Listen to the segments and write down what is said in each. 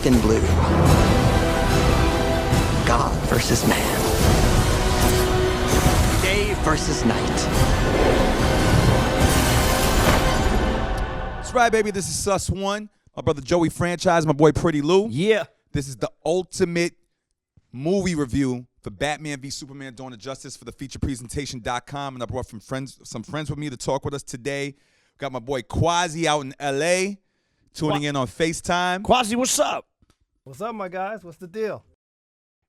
black and blue. God versus man. Day versus night. That's right, baby. This is Sus One. My brother Joey Franchise, my boy Pretty Lou. Yeah. This is the ultimate movie review for Batman v Superman: Dawn of Justice for the featurepresentation.com. And I brought some friends with me to talk with us today. Got my boy Quasi out in LA, tuning in on FaceTime. Quasi, what's up? What's up, my guys? What's the deal?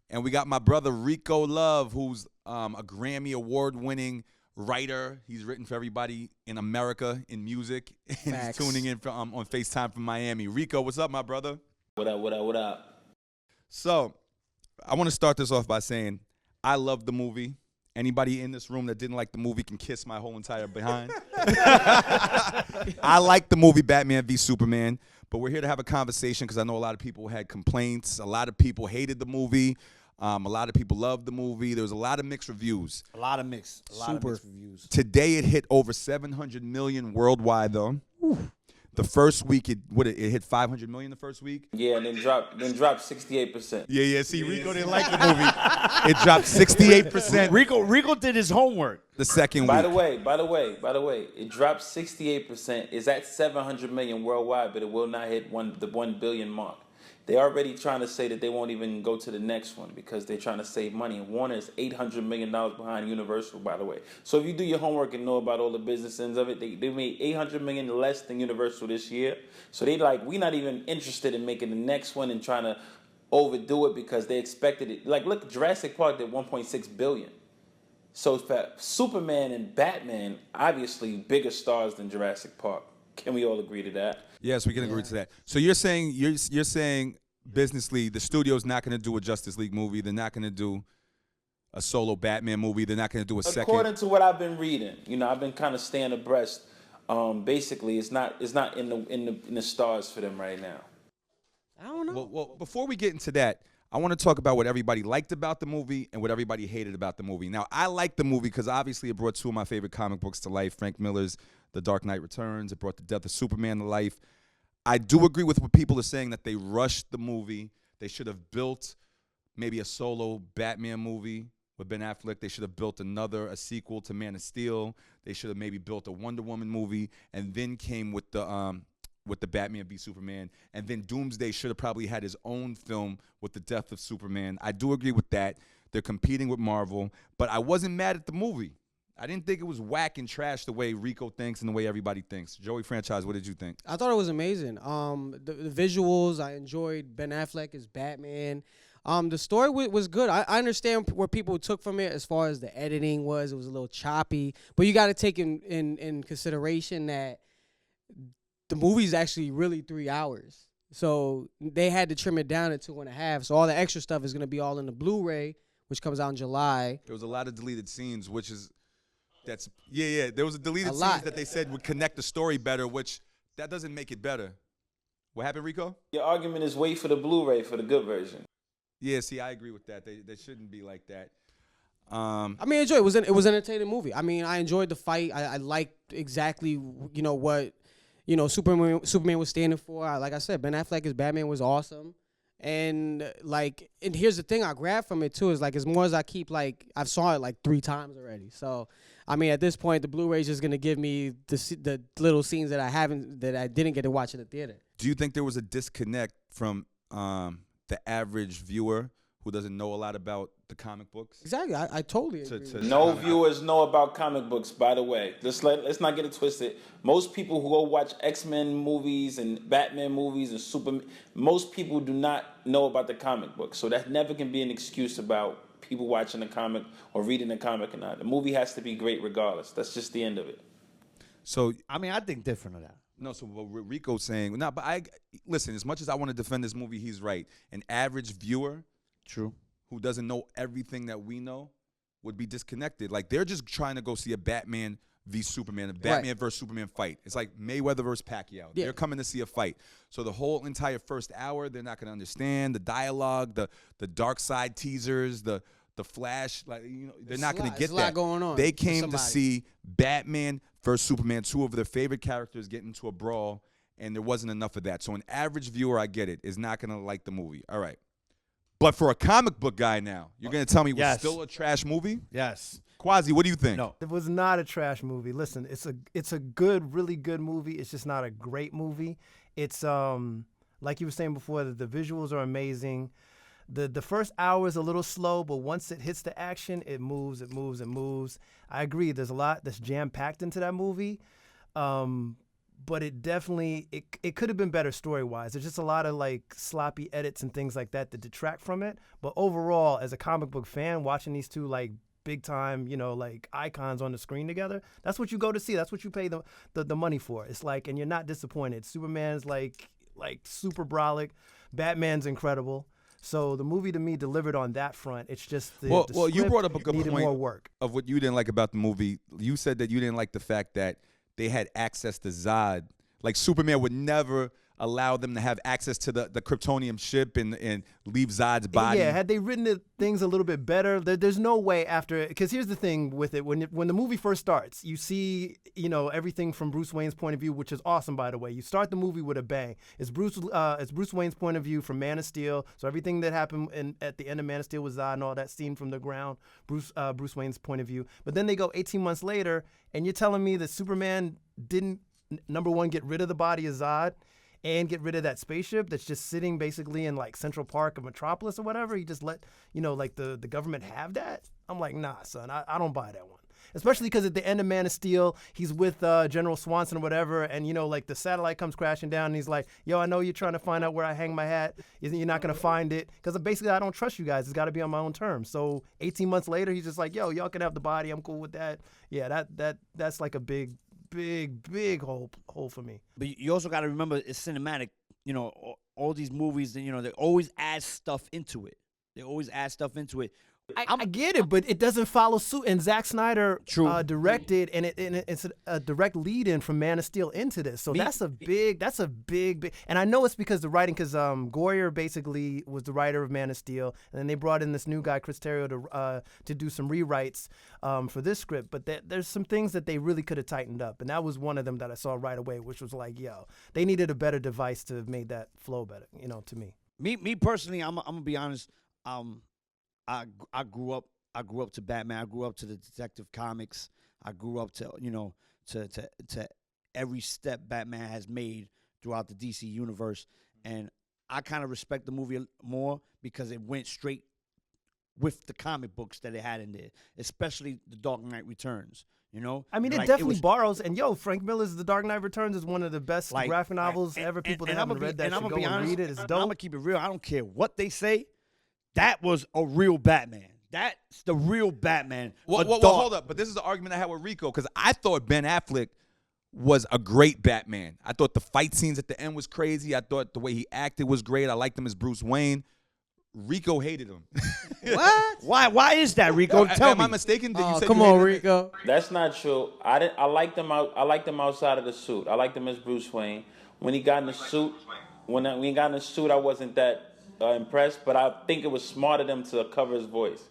And we got my brother Rico Love, who's a Grammy Award-winning writer. He's written for everybody in America in music. And he's tuning in on FaceTime from Miami. Rico, what's up, my brother? What up, what up, what up? So, I want to start this off by saying I love the movie. Anybody in this room that didn't like the movie can kiss my whole entire behind. I like the movie Batman v Superman, but we're here to have a conversation because I know a lot of people had complaints. A lot of people hated the movie. A lot of people loved the movie. There was a lot of mixed reviews. A lot of mixed reviews. Today it hit over 700 million worldwide, though. The first week, it hit 500 million the first week. Yeah, and then dropped 68%. Yeah. See, Rico didn't like the movie. It dropped 68%. Rico did his homework. The second week. By the way, it dropped 68%. It's at 700 million worldwide, but it will not hit the 1 billion mark. They're already trying to say that they won't even go to the next one because they're trying to save money. And Warner is $800 million behind Universal, by the way. So if you do your homework and know about all the business ends of it, they made $800 million less than Universal this year. So we're not even interested in making the next one and trying to overdo it because they expected it. Like, look, Jurassic Park did $1.6 billion. So for Superman and Batman, obviously bigger stars than Jurassic Park. Can we all agree to that? Yes, we can agree to that. So you're saying businessly, the studio's not going to do a Justice League movie. They're not going to do a solo Batman movie. They're not going to do a second. According to what I've been reading, I've been kind of staying abreast. Basically, it's not in the stars for them right now. I don't know. Well, before we get into that, I want to talk about what everybody liked about the movie and what everybody hated about the movie. Now, I liked the movie because obviously it brought two of my favorite comic books to life, Frank Miller's The Dark Knight Returns. It brought The Death of Superman to life. I do agree with what people are saying that they rushed the movie. They should have built maybe a solo Batman movie with Ben Affleck. They should have built a sequel to Man of Steel. They should have maybe built a Wonder Woman movie and then came with the Batman v Superman. And then Doomsday should have probably had his own film with The Death of Superman. I do agree with that. They're competing with Marvel. But I wasn't mad at the movie. I didn't think it was whack and trash the way Rico thinks and the way everybody thinks. Joey Franchise, what did you think? I thought it was amazing. The visuals, I enjoyed Ben Affleck as Batman. The story was good. I understand what people took from it as far as the editing was. It was a little choppy. But you got to take in consideration that the movie's actually really 3 hours. So they had to trim it down to 2.5. So all the extra stuff is going to be all in the Blu-ray, which comes out in July. There was a lot of deleted scenes, there was a deleted scenes that they said would connect the story better, which that doesn't make it better. What happened, Rico? Your argument is wait for the Blu-ray for the good version. Yeah, see, I agree with that. They shouldn't be like that. I mean, it was an entertaining movie. I mean, I enjoyed the fight. I liked exactly what Superman was standing for. Like I said, Ben Affleck as Batman was awesome. And here's the thing I grabbed from it too is as more as I keep I've saw it 3 times already. So I mean at this point the Blu-ray is just gonna give me the little scenes that I didn't get to watch in the theater. Do you think there was a disconnect from the average viewer who doesn't know a lot about the comic books? Exactly, I totally agree. No viewers know about comic books, by the way. Let's not get it twisted. Most people who go watch X-Men movies and Batman movies and Superman, most people do not know about the comic book. So that never can be an excuse about people watching a comic or reading a comic or not. The movie has to be great regardless. That's just the end of it. So I mean, I think different of that. No, so what Rico's saying, listen, as much as I want to defend this movie, he's right. An average viewer, true, who doesn't know everything that we know would be disconnected. They're just trying to go see a Batman v Superman, a Batman versus Superman fight. It's like Mayweather versus Pacquiao. Yeah. They're coming to see a fight. So the whole entire first hour, they're not going to understand the dialogue, the dark side teasers, the Flash. They're not going to get that. There's a lot going on. They came to see Batman versus Superman, two of their favorite characters get into a brawl, and there wasn't enough of that. So an average viewer, I get it, is not going to like the movie. All right. But for a comic book guy now, you're going to tell me it was Yes. still a trash movie? Yes. Quasi, what do you think? No. It was not a trash movie. Listen, it's a good, really good movie. It's just not a great movie. It's like you were saying before, the visuals are amazing. The first hour is a little slow, but once it hits the action, it moves, it moves, it moves. I agree. There's a lot that's jam-packed into that movie. But it definitely, it could have been better story-wise. There's just a lot of like sloppy edits and things like that detract from it. But overall, as a comic book fan, watching these two like big time, like icons on the screen together, that's what you go to see. That's what you pay the money for. It's like, and you're not disappointed. Superman's like super brolic. Batman's incredible. So the movie to me delivered on that front. It's just the Well, you script brought up a good needed point more work. of what you didn't like about the movie. You said that you didn't like the fact that they had access to Zod. Like Superman would never allow them to have access to the Kryptonian ship and leave Zod's body. Yeah, had they written things a little bit better, there's no way after. Because here's the thing with it: when the movie first starts, you see everything from Bruce Wayne's point of view, which is awesome, by the way. You start the movie with a bang. It's Bruce Wayne's point of view from Man of Steel. So everything that happened at the end of Man of Steel with Zod and all that seen from the ground, Bruce Wayne's point of view. But then they go 18 months later, and you're telling me that Superman didn't, number one, get rid of the body of Zod, and get rid of that spaceship that's just sitting basically in like Central Park or Metropolis or whatever. He just let, like the government have that. I'm like, nah, son, I don't buy that one. Especially because at the end of Man of Steel, he's with General Swanson or whatever, and like the satellite comes crashing down, and he's like, yo, I know you're trying to find out where I hang my hat. You're not going to find it. Because basically I don't trust you guys. It's got to be on my own terms. So 18 months later, he's just like, yo, y'all can have the body. I'm cool with that. Yeah, that's like a big hole for me. But you also got to remember it's cinematic. All these movies, they always add stuff into it. I get it, but it doesn't follow suit. And Zack Snyder directed, and it's a direct lead-in from Man of Steel into this. So that's a big. And I know it's because the writing, because Goyer basically was the writer of Man of Steel, and then they brought in this new guy, Chris Terrio, to do some rewrites for this script. But there's some things that they really could have tightened up, and that was one of them that I saw right away, which was like, yo, they needed a better device to have made that flow better. To me. Me personally, I'm gonna be honest. I grew up to Batman. I grew up to the Detective Comics. I grew up to to every step Batman has made throughout the DC universe, and I kind of respect the movie more because it went straight with the comic books that it had in there, especially The Dark Knight Returns. I mean, it definitely borrows. And Frank Miller's The Dark Knight Returns is one of the best graphic novels ever. People that haven't read that should go and read it. It's dope. I'm gonna keep it real. I don't care what they say. That was a real Batman. That's the real Batman. Well, hold up. But this is the argument I had with Rico, because I thought Ben Affleck was a great Batman. I thought the fight scenes at the end was crazy. I thought the way he acted was great. I liked him as Bruce Wayne. Rico hated him. What? Why is that, Rico? Tell me. Am I mistaken? You said come you on, hated him? Rico. That's not true. I liked him out. I liked him outside of the suit. I liked him as Bruce Wayne. When he got in the suit, when he got in the suit, I wasn't that impressed. But I think it was smart of them to cover his voice,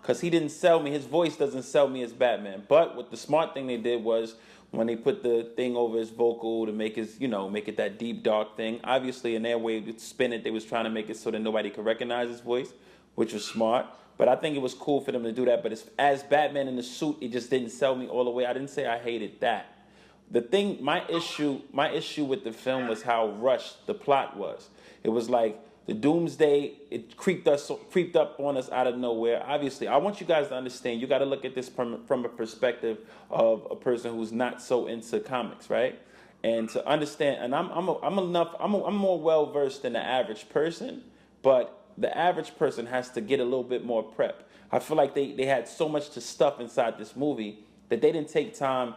because he didn't sell me. His voice doesn't sell me as Batman. But what the smart thing they did was when they put the thing over his vocal to make his, make it that deep dark thing. Obviously, in their way to spin it, they was trying to make it so that nobody could recognize his voice, which was smart. But I think it was cool for them to do that. But as Batman in the suit, it just didn't sell me all the way. I didn't say I hated that. The thing, my issue with the film was how rushed the plot was. It was like the Doomsday, it creeped up on us out of nowhere. Obviously, I want you guys to understand, you got to look at this from a perspective of a person who's not so into comics, right? And to understand, and I'm more well versed than the average person, but the average person has to get a little bit more prep. I feel like they had so much to stuff inside this movie that they didn't take time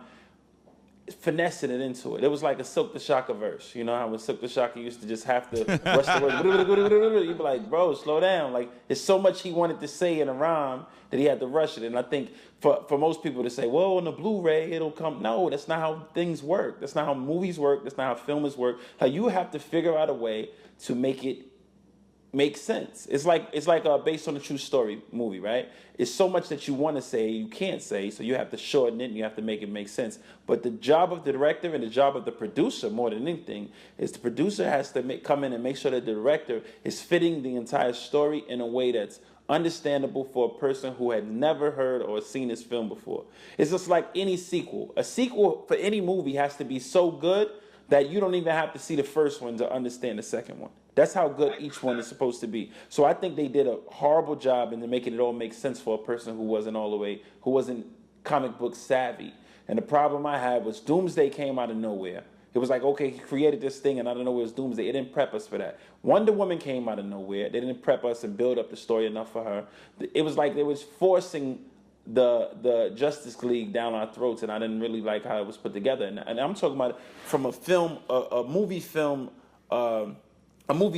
finessing it into it. It was like a Silk the Shocker verse. You know how when Silk the Shocker used to just have to rush the word. You'd be like, bro, slow down. Like, there's so much he wanted to say in a rhyme that he had to rush it. And I think for most people to say, well, on the Blu-ray, it'll come. No, that's not how things work. That's not how movies work. That's not how films work. Like, you have to figure out a way to make it make sense. It's like based on a true story movie, right? It's so much that you want to say you can't say, so you have to shorten it and you have to make it make sense. But the job of the director and the job of the producer, more than anything, is the producer has to come in and make sure that the director is fitting the entire story in a way that's understandable for a person who had never heard or seen this film before. It's just like any sequel. A sequel for any movie has to be so good that you don't even have to see the first one to understand the second one. That's how good each one is supposed to be. So I think they did a horrible job in making it all make sense for a person who wasn't comic book savvy. And the problem I had was Doomsday came out of nowhere. It was like, okay, he created this thing and I don't know it was Doomsday. It didn't prep us for that. Wonder Woman came out of nowhere. They didn't prep us and build up the story enough for her. It was like they was forcing the Justice League down our throats, and I didn't really like how it was put together. And I'm talking about from a film, a movie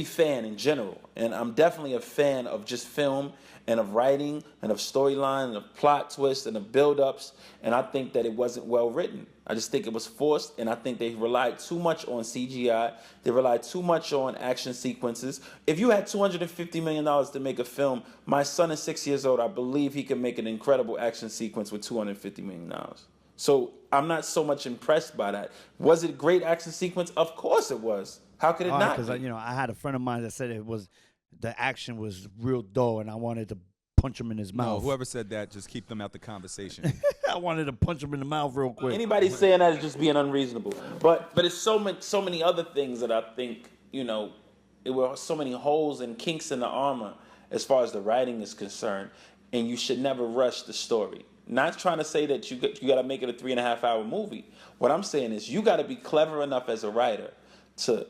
fan in general. And I'm definitely a fan of just film and of writing and of storyline and of plot twists and of build-ups. And I think that it wasn't well written. I just think it was forced, and I think they relied too much on CGI. They relied too much on action sequences. If you had $250 million to make a film, my son is 6 years old. I believe he can make an incredible action sequence with $250 million. So I'm not so much impressed by that. Was it a great action sequence? Of course it was. How could it not? Because I had a friend of mine that said the action was real dull, and I wanted to punch him in his No, mouth. whoever said that, just keep them out the conversation. I wanted to punch him in the mouth real quick. Anybody saying that is just being unreasonable. But it's so many other things that I think, it were so many holes and kinks in the armor as far as the writing is concerned, and you should never rush the story. Not trying to say that you got to make it a 3.5-hour movie. What I'm saying is you got to be clever enough as a writer to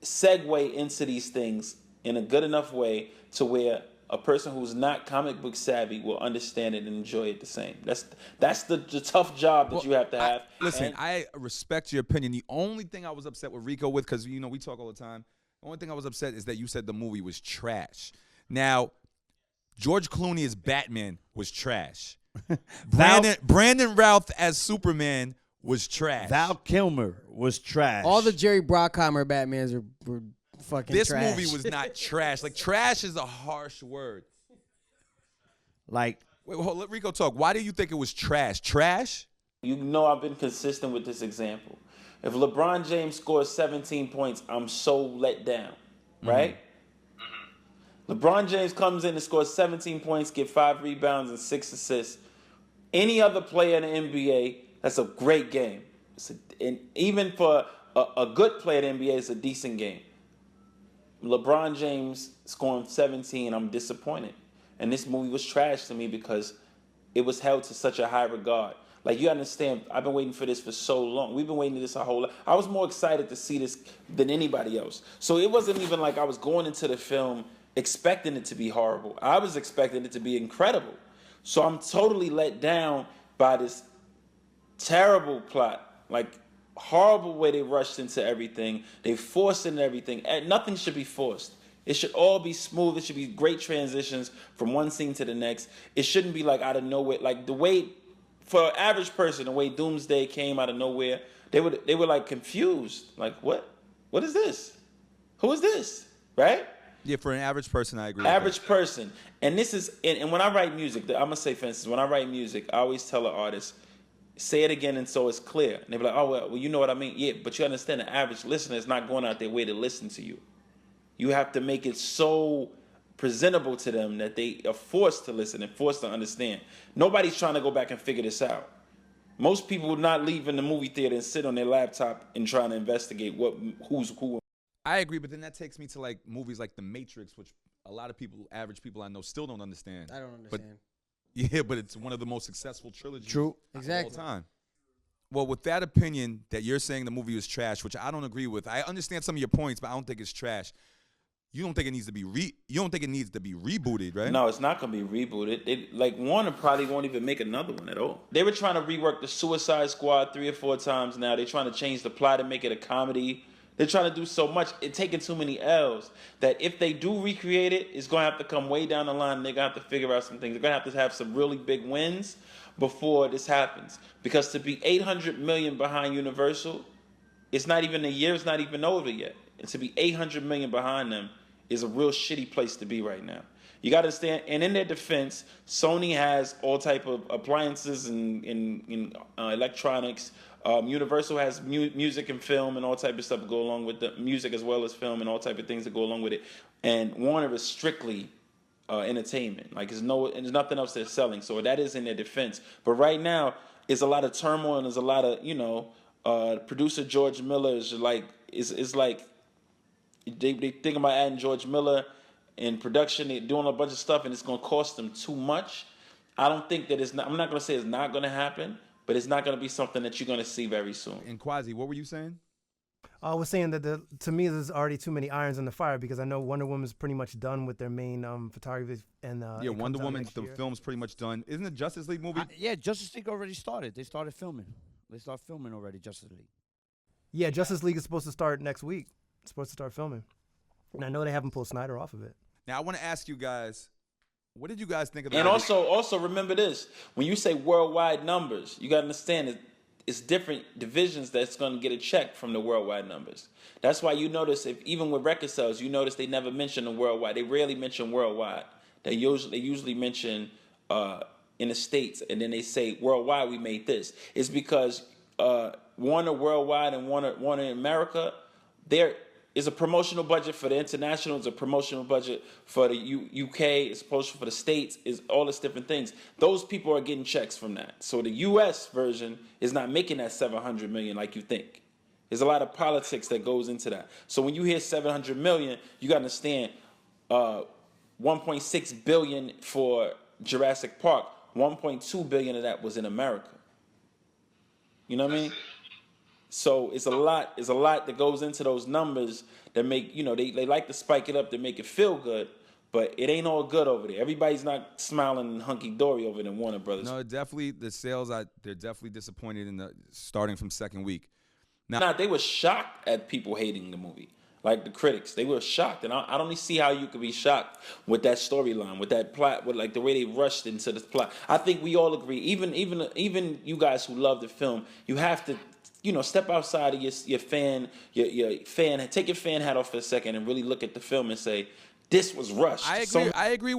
segue into these things in a good enough way to where a person who's not comic book savvy will understand it and enjoy it the same. That's the tough job that you have to have. Listen, I respect your opinion. The only thing I was upset with Rico with, because we talk all the time, the only thing I was upset is that you said the movie was trash. Now, George Clooney as Batman was trash. Brandon Routh as Superman was trash. Val Kilmer was trash. All the Jerry Bruckheimer Batmans were fucking this trash. movie was not trash. Like, trash is a harsh word. Like, wait, let Rico talk. Why do you think it was trash? Trash? I've been consistent with this example. If LeBron James scores 17 points, I'm so let down, right? Mm-hmm. LeBron James comes in and scores 17 points, get 5 rebounds and 6 assists. Any other player in the NBA, that's a great game. And even for a good player in the NBA, it's a decent game. LeBron James scoring 17, I'm disappointed. And this movie was trash to me because it was held to such a high regard. Like, you understand, I've been waiting for this for so long. We've been waiting for this a whole lot. I was more excited to see this than anybody else. So it wasn't even like I was going into the film expecting it to be horrible. I was expecting it to be incredible. So I'm totally let down by this terrible plot. Like, horrible way they rushed into everything. They forced into everything. And nothing should be forced. It should all be smooth. It should be great transitions from one scene to the next. It shouldn't be like out of nowhere. Like, the way, for an average person, the way Doomsday came out of nowhere, they were like confused. Like, what? What is this? Who is this? Right? Yeah, for an average person, I agree. Average person. And this is, and when I write music, I'm going to say, for instance, when I write music, I always tell an artist, say it again and so it's clear. And they be like, oh, well, you know what I mean? Yeah, but you understand the average listener is not going out their way to listen to you. You have to make it so presentable to them that they are forced to listen and forced to understand. Nobody's trying to go back and figure this out. Most people would not leave in the movie theater and sit on their laptop and trying to investigate who's who. I agree, but then that takes me to like movies like The Matrix, which a lot of people, average people I know, still don't understand. I don't understand. But it's one of the most successful trilogies True. Exactly. of all time. Well, with that opinion that you're saying the movie is trash, which I don't agree with. I understand some of your points, but I don't think it's trash. You don't think it needs to be rebooted, right? No, it's not going to be rebooted. Warner probably won't even make another one at all. They were trying to rework the Suicide Squad 3 or 4 times now. They're trying to change the plot and make it a comedy. They're trying to do so much. It's taking too many L's that if they do recreate it, it's going to have to come way down the line. And they're going to have to figure out some things. They're going to have some really big wins before this happens. Because to be $800 million behind Universal, it's not even a year. It's not even over yet. And to be $800 million behind them is a real shitty place to be right now. You got to understand, and in their defense, Sony has all type of appliances and electronics. Universal has music and film and all type of stuff that go along with the music, as well as film and all type of things that go along with it. And Warner is strictly entertainment. Like there's nothing else they're selling. So that is in their defense. But right now, it's a lot of turmoil and there's a lot of producer George Miller is like it's like they think about adding George Miller in production. They're doing a bunch of stuff and it's going to cost them too much. I don't think that I'm not going to say it's not going to happen, but it's not going to be something that you're going to see very soon. And Quasi, what were you saying? I was saying that to me there's already too many irons in the fire because I know Wonder Woman's pretty much done with their main photography and Wonder Woman the film's pretty much done. Isn't the Justice League movie? Yeah, Justice League already started. They started filming. They start filming already. Justice League. Yeah, Justice League is supposed to start next week. It's supposed to start filming, and I know they haven't pulled Snyder off of it. Now I want to ask you guys, what did you guys think of that? And also remember this: when you say worldwide numbers, you got to understand it's different divisions that's going to get a check from the worldwide numbers. That's why you notice even with record sales, you notice they never mention the worldwide. They rarely mention worldwide. They usually mention in the States, and then they say worldwide we made this. It's because Warner Worldwide and Warner in America, there is a promotional budget for the international, it's a promotional budget for the UK, it's promotional for the States, is all this different things. Those people are getting checks from that. So the US version is not making that $700 million like you think. There's a lot of politics that goes into that. So when you hear $700 million, you got to understand 1.6 billion for Jurassic Park, 1.2 billion of that was in America. You know what I mean? So it's a lot that goes into those numbers that make, they like to spike it up to make it feel good, but it ain't all good over there. Everybody's not smiling and hunky-dory over there in Warner Brothers. No, definitely the sales, they're definitely disappointed in the starting from second week. Now, they were shocked at people hating the movie. Like the critics, they were shocked, and I don't see how you could be shocked with that storyline, with that plot, with like the way they rushed into the plot. I think we all agree, even you guys who love the film, you have to, step outside of your fan, take your fan hat off for a second and really look at the film and say, this was rushed. I agree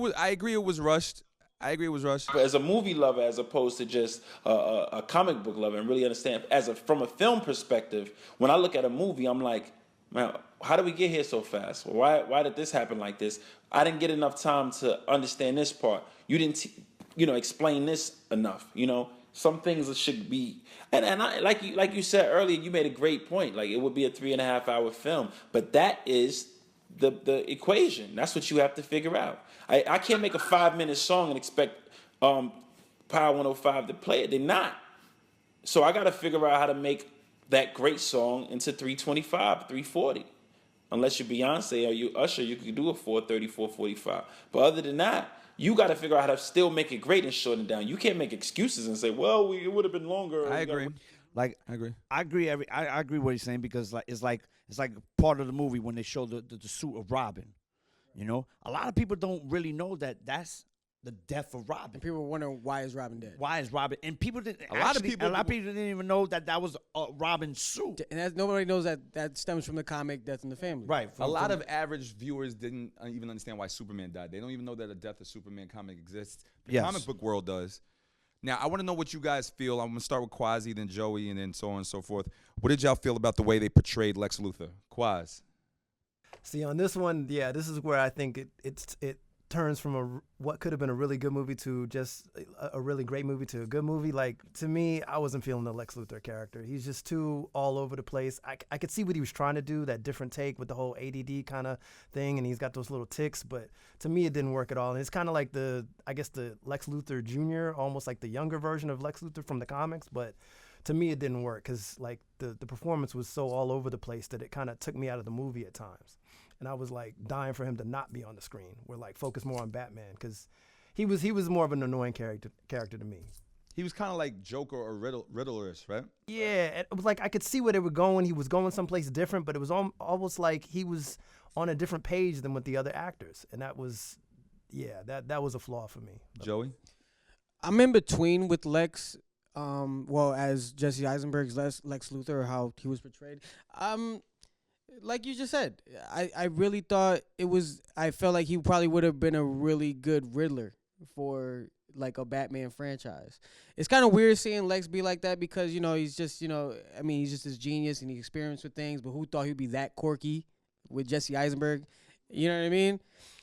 it was rushed. But as a movie lover, as opposed to just a comic book lover, and really understand, from a film perspective, when I look at a movie, I'm like, man, how did we get here so fast? Why did this happen like this? I didn't get enough time to understand this part. You didn't, explain this enough. Some things should be, and I, like you said earlier, you made a great point. Like it would be a 3.5 hour film, but that is the equation. That's what you have to figure out. I can't make a 5-minute song and expect Power 105 to play it. They're not. So I got to figure out how to make that great song into 325, 340. Unless you're Beyonce or you Usher, you could do a 430, 445. But other than that, you got to figure out how to still make it great and shorten it down. You can't make excuses and say, well, it would have been longer. I agree. I agree what he's saying, because it's like part of the movie when they show the suit of Robin. A lot of people don't really know that that's the death of Robin. And people were wondering, why is Robin dead? Why is Robin? And people didn't. A lot of people didn't even know that was Robin's suit. And nobody knows that stems from the comic Death in the Family. Right. A lot of average viewers didn't even understand why Superman died. They don't even know that a Death of Superman comic exists. The comic book world does. Now, I want to know what you guys feel. I'm going to start with Quasi, then Joey, and then so on and so forth. What did y'all feel about the way they portrayed Lex Luthor? Quaz. See, on this one, this is where I think it turns from what could have been a really good movie to just a really great movie to a good movie. Like, to me, I wasn't feeling the Lex Luthor character. He's just too all over the place. I could see what he was trying to do, that different take with the whole ADD kind of thing, and he's got those little tics, but to me, it didn't work at all. And it's kind of like the Lex Luthor Jr., almost like the younger version of Lex Luthor from the comics, but to me, it didn't work because like the performance was so all over the place that it kind of took me out of the movie at times. And I was like dying for him to not be on the screen. We're like focus more on Batman, because he was more of an annoying character to me. He was kind of like Joker or Riddler-ish, right? Yeah, it was like I could see where they were going. He was going someplace different, but it was almost like he was on a different page than with the other actors, and that was a flaw for me. Joey? I'm in between with Lex. As Jesse Eisenberg's Lex Luthor, how he was portrayed. like you just said, I really thought it was. I felt like he probably would have been a really good Riddler for like a Batman franchise. It's kind of weird seeing Lex be like that because he's just I mean he's just this genius and he experienced with things, but who thought he'd be that quirky with Jesse Eisenberg? You know what I mean?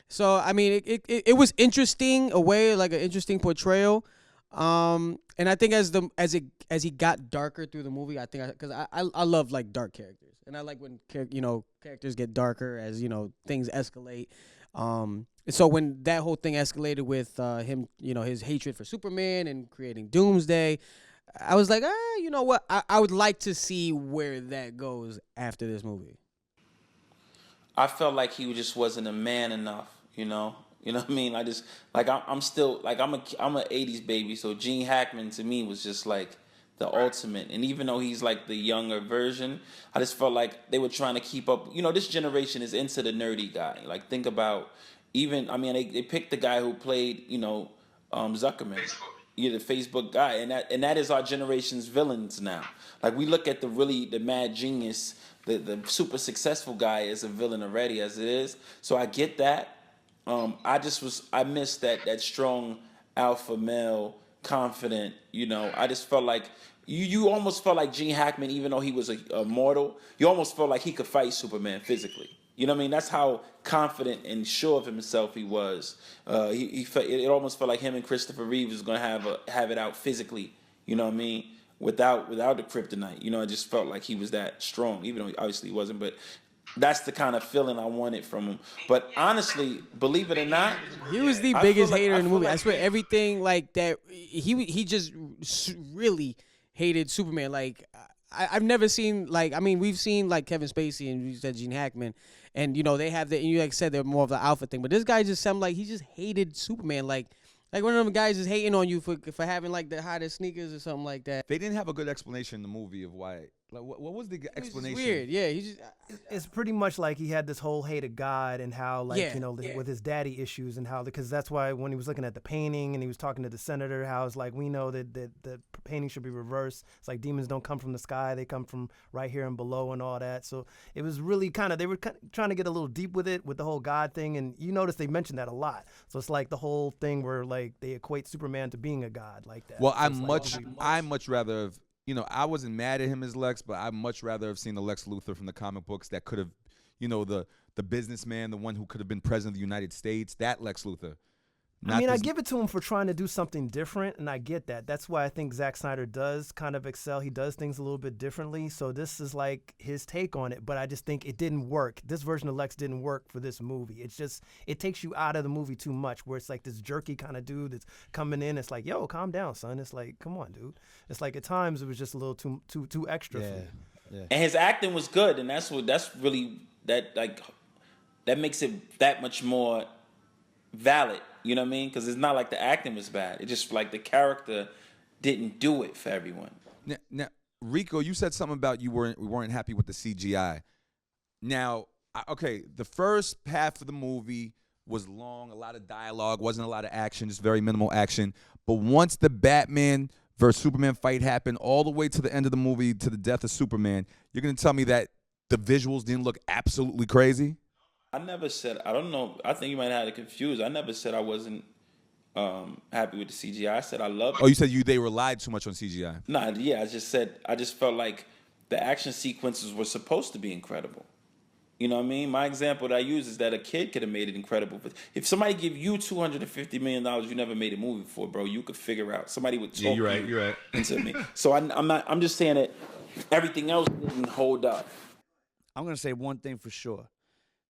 So I mean it was interesting a way, like an interesting portrayal. And I think as he got darker through the movie, I think because I love like dark characters, and I like when characters get darker as things escalate. So when that whole thing escalated with him, his hatred for Superman and creating Doomsday, I was like, you know what? I would like to see where that goes after this movie. I felt like he just wasn't a man enough, You know what I mean? I just I'm still I'm a 80s baby, so Gene Hackman to me was just like the ultimate. And even though he's like the younger version, I just felt like they were trying to keep up. This generation is into the nerdy guy. Like think about they picked the guy who played Zuckerman. The Facebook guy, and that is our generation's villains now. Like we look at the mad genius, the super successful guy as a villain already as it is. So I get that. I missed that strong alpha male, confident. I just felt like you almost felt like Gene Hackman, even though he was a mortal, you almost felt like he could fight Superman physically. You know what I mean? That's how confident and sure of himself he was. It almost felt like him and Christopher Reeve was gonna have it out physically. You know what I mean? Without the kryptonite. I just felt like he was that strong, even though obviously he wasn't. But that's the kind of feeling I wanted from him. But honestly, believe it or not, he was the biggest hater in the movie. I swear, everything like that. He just really hated Superman. Like I've never seen we've seen like Kevin Spacey and you said Gene Hackman, and they have the, and you said they're more of the alpha thing. But this guy just sounded like he just hated Superman. Like one of them guys is hating on you for having like the hottest sneakers or something like that. They didn't have a good explanation in the movie of why. Like, what was the explanation? Weird, yeah. He just it's pretty much like he had this whole hate of God and how with his daddy issues and how because that's why when he was looking at the painting and he was talking to the senator, how it's like we know that the painting should be reversed. It's like demons don't come from the sky; they come from right here and below and all that. So it was really they were trying to get a little deep with it with the whole God thing, and you notice they mentioned that a lot. So it's like the whole thing where like they equate Superman to being a god like that. Well, So I much rather have. I wasn't mad at him as Lex, but I'd much rather have seen the Lex Luthor from the comic books that could have, the businessman, the one who could have been president of the United States, that Lex Luthor. I give it to him for trying to do something different, and I get that. That's why I think Zack Snyder does kind of excel. He does things a little bit differently, so this is like his take on it, but I just think it didn't work. This version of Lex didn't work for this movie. It takes you out of the movie too much, where it's like this jerky kind of dude that's coming in. It's like, yo, calm down, son. It's like, come on, dude. It's like at times it was just a little too extra for me. Yeah. And his acting was good, and that's really that makes it that much more valid. You know what I mean? Because it's not like the acting was bad. It's just like the character didn't do it for everyone. Now, Rico, you said something about we weren't happy with the CGI. Now, the first half of the movie was long, a lot of dialogue, wasn't a lot of action, just very minimal action. But once the Batman versus Superman fight happened, all the way to the end of the movie, to the death of Superman, you're going to tell me that the visuals didn't look absolutely crazy? I never said, I don't know, I think you might have had it confused. I never said I wasn't happy with the CGI. I said I loved it. Oh, you said they relied too much on CGI. Nah, yeah, I just felt like the action sequences were supposed to be incredible. You know what I mean? My example that I use is that a kid could have made it incredible. If somebody give you $250 million, you never made a movie before, bro, you could figure out. Somebody would talk you're right. into me. So I'm just saying that everything else didn't hold up. I'm gonna say one thing for sure.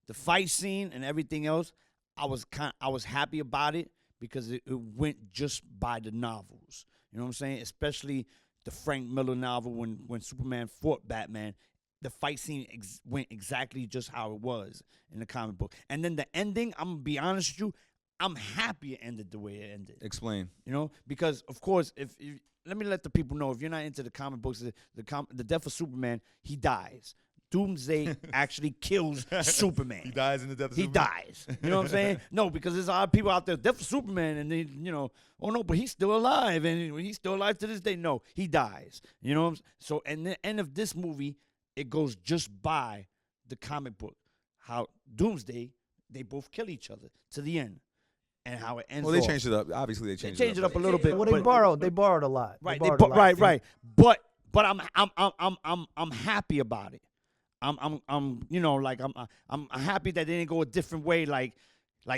The fight scene and everything else, I was happy about it because it went just by the novels. You know what I'm saying? Especially the Frank Miller novel when Superman fought Batman. The fight scene went exactly just how it was in the comic book. And then the ending, I'm going to be honest with you, I'm happy it ended the way it ended. Explain. Because, of course, let me let the people know, if you're not into the comic books, the death of Superman, he dies. Doomsday actually kills Superman. He dies in the death of Superman? He dies. You know what I'm saying? No, because there's a lot of people out there, death of Superman, and they, oh no, but he's still alive, and he's still alive to this day. No, he dies. You know what I'm saying? So, at the end of this movie, it goes just by the comic book, how Doomsday, they both kill each other to the end, and how it ends. Well, they off. changed it up. Obviously, they They changed changed it up a little bit. Well, they but- borrowed a lot. Right, They borrowed a lot. right. But I'm happy about it. I'm you know, like I'm happy that they didn't go a different way. Like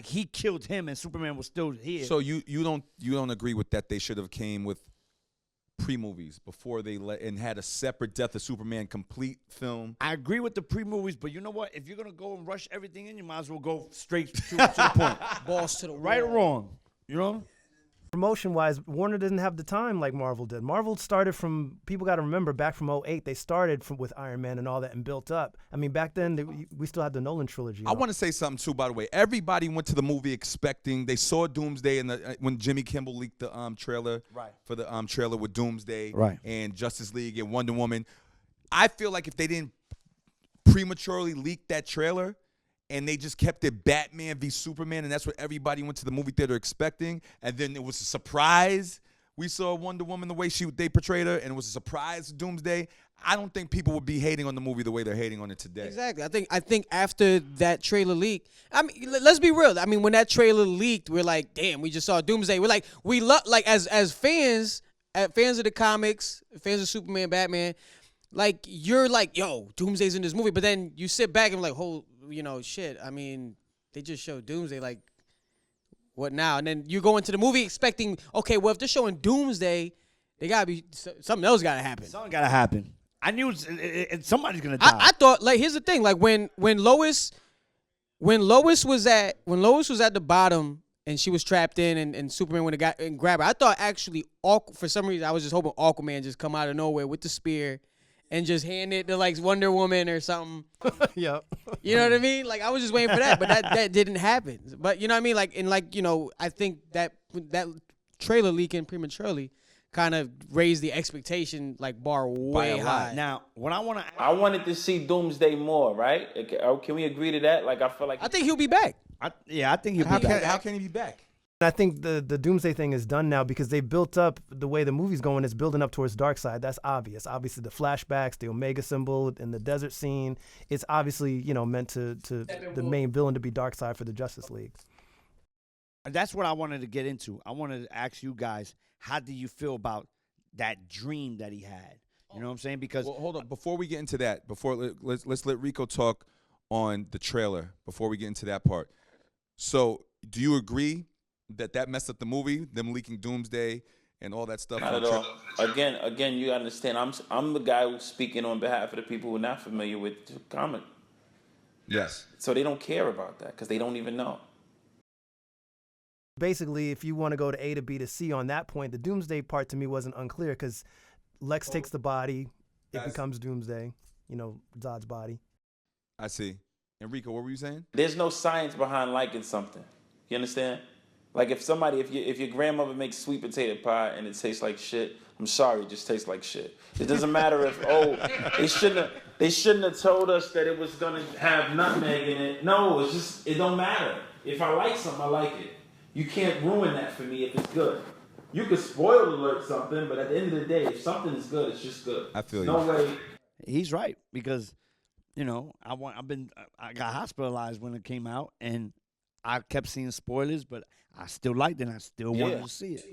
he killed him and Superman was still here. So you don't agree with that? They should have came with pre-movies before they and had a separate Death of Superman complete film. I agree with the pre-movies, but you know what? If you're gonna go and rush everything in, you might as well go straight to the point. Balls to the Right or wall. wrong, you know? Promotion-wise, Warner didn't have the time like Marvel did. Marvel started from, people got to remember, back from 2008, they started with Iron Man and all that and built up. I mean, back then, we still had the Nolan trilogy. I want to say something too, by the way. Everybody went to the movie expecting, they saw Doomsday when Jimmy Kimmel leaked the trailer for the trailer with Doomsday and Justice League and Wonder Woman. I feel like if they didn't prematurely leak that trailer and they just kept it Batman v Superman, and that's what everybody went to the movie theater expecting, and then it was a surprise. We saw Wonder Woman the way they portrayed her, and it was a surprise Doomsday. I don't think people would be hating on the movie the way they're hating on it today. Exactly. I think after that trailer leak, I mean, let's be real. I mean, when that trailer leaked, we're like, damn, we just saw Doomsday. We're like, we love, like, as fans of the comics, fans of Superman, Batman, like, you're like, yo, Doomsday's in this movie. But then you sit back and like, shit. I mean, they just showed Doomsday. Like, what now? And then you go into the movie expecting, okay, well, if they're showing Doomsday, they gotta be something else. Gotta happen. Something gotta happen. I knew somebody's gonna die. I thought, like, here's the thing. Like, when Lois was at the bottom and she was trapped in, and Superman went and grabbed her, I thought actually, for some reason, I was just hoping Aquaman just come out of nowhere with the spear and just hand it to, like, Wonder Woman or something. Yep. You know what I mean? Like, I was just waiting for that, but that didn't happen. But you know what I mean? Like, and like, you know, I think that trailer leaking prematurely kind of raised the expectation, like, bar way high. Now, what I wanted to see Doomsday more, right? Can we agree to that? Like, I feel like I think he'll be back. I think he'll How be back. can he be back? I think the Doomsday thing is done now because they built up the way the movie's going is building up towards Darkseid. That's obvious. Obviously, the flashbacks, the Omega symbol, and the desert scene. It's obviously, you know, meant to the main villain to be Darkseid for the Justice League. That's what I wanted to get into. I wanted to ask you guys, how do you feel about that dream that he had? You know what I'm saying? Because Well, hold on. Before we get into that, let's let Rico talk on the trailer before we get into that part. So, do you agree that messed up the movie, them leaking Doomsday and all that stuff? not at all. Again, you understand. I'm the guy who's speaking on behalf of the people who are not familiar with the comic. Yes. So they don't care about that because they don't even know. Basically, if you want to go to A to B to C on that point, the Doomsday part to me wasn't unclear because Lex takes the body, it becomes Doomsday, you know, Zod's body. I see. Enrico, what were you saying? There's no science behind liking something. You understand? Like if your grandmother makes sweet potato pie and it tastes like shit, I'm sorry, it just tastes like shit. It doesn't matter if they shouldn't have told us that it was gonna have nutmeg in it. No, it don't matter. If I like something, I like it. You can't ruin that for me if it's good. You could spoil alert something, but at the end of the day, if something is good, it's just good. I feel no you. way. he's right because, you know, I got hospitalized when it came out, and I kept seeing spoilers, but I still liked it, and I still wanted to see it.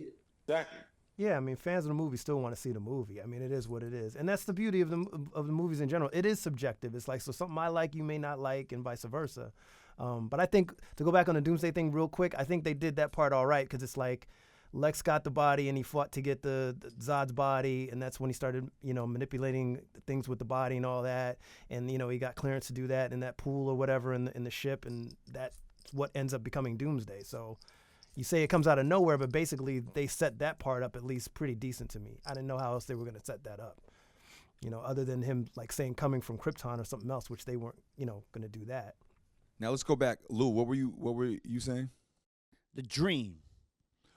Exactly. Yeah, I mean, fans of the movie still want to see the movie. I mean, it is what it is, and that's the beauty of the movies in general. It is subjective. It's like, so something I like, you may not like, and vice versa. But I think, to go back on the Doomsday thing real quick, I think they did that part all right because it's like Lex got the body and he fought to get the Zod's body, and that's when he started, you know, manipulating things with the body and all that, and you know he got clearance to do that in that pool or whatever in the ship, and that's what ends up becoming Doomsday. So you say it comes out of nowhere, but basically they set that part up at least pretty decent to me. I didn't know how else they were going to set that up, you know, other than him like saying coming from Krypton or something else, which they weren't, you know, going to do that. Now let's go back. Lou, what were you saying? The dream.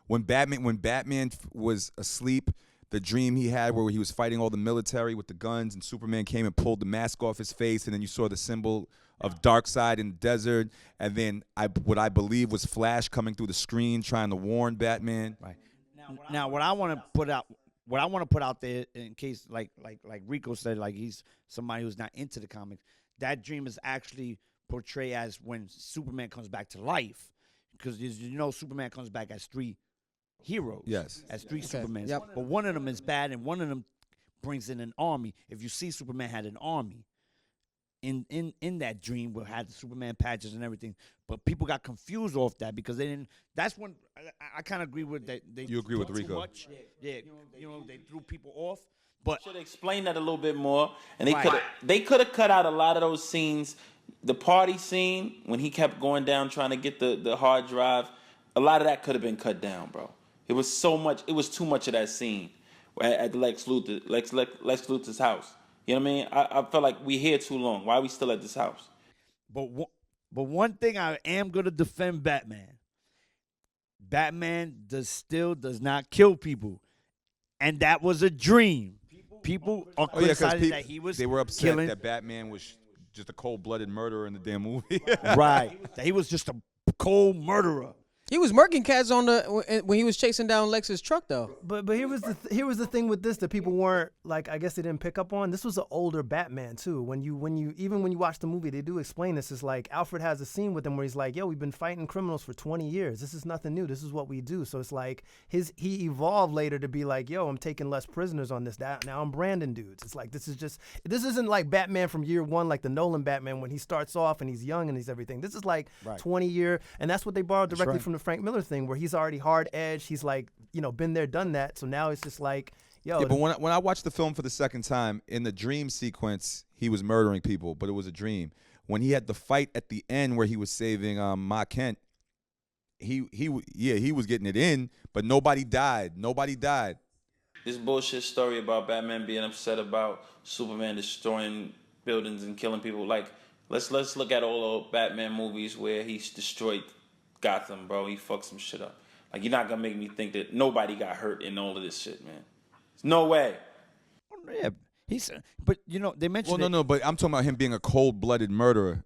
When Batman was asleep, the dream he had where he was fighting all the military with the guns, and Superman came and pulled the mask off his face, and then you saw the symbol of Darkseid in the desert, and then what I believe was Flash coming through the screen trying to warn Batman. Right. Now what I want to put out there in case like Rico said, like he's somebody who's not into the comics. that dream is actually portrayed as when Superman comes back to life, because Superman comes back as 3 heroes. Yes. As 3 Okay. Supermans. Yep. But one of them is bad, and one of them brings in an army. If you see, Superman had an army in that dream where had the Superman patches and everything. But people got confused off that because they didn't. That's when I kind of agree with that. You agree with threw too Rico. much. Yeah, they threw people off. But Should have explained that a little bit more, and Right. they could have cut out a lot of those scenes. The party scene when he kept going down trying to get the hard drive, a lot of that could have been cut down, bro. It was so much. It was too much of that scene at Lex Luthor's house. You know what I mean? I felt like we here too long. Why are we still at this house? But one thing I am gonna defend Batman. Batman still does not kill people, and that was a dream. People are Oh yeah, because criticizing that he was they were upset killing. that Batman was just a cold-blooded murderer in the damn movie. Right, that he was just a cold murderer. He was murking cats when he was chasing down Lex's truck, though. But here was the thing with this that people weren't like, I guess they didn't pick up on. This was an older Batman too. When you watch the movie, they do explain this. It's like Alfred has a scene with him where he's like, "Yo, we've been fighting criminals for 20 years. This is nothing new. This is what we do." So it's like he evolved later to be like, "Yo, I'm taking less prisoners on this. Now I'm branding dudes." It's like this isn't like Batman from year one, like the Nolan Batman when he starts off and he's young and he's everything. This is like 20-year, and that's what they borrowed directly from the Frank Miller thing, where he's already hard edged. He's like, been there, done that. So now it's just like, yo. Yeah, but when I watched the film for the second time, in the dream sequence, he was murdering people, but it was a dream. When he had the fight at the end where he was saving Ma Kent, he was getting it in, but nobody died. Nobody died. This bullshit story about Batman being upset about Superman destroying buildings and killing people. Like, let's look at all the Batman movies where he's destroyed Gotham, bro. He fucked some shit up. Like, you're not gonna make me think that nobody got hurt in all of this shit, man. There's no way. Yeah, but they mentioned. Well, no, but I'm talking about him being a cold-blooded murderer.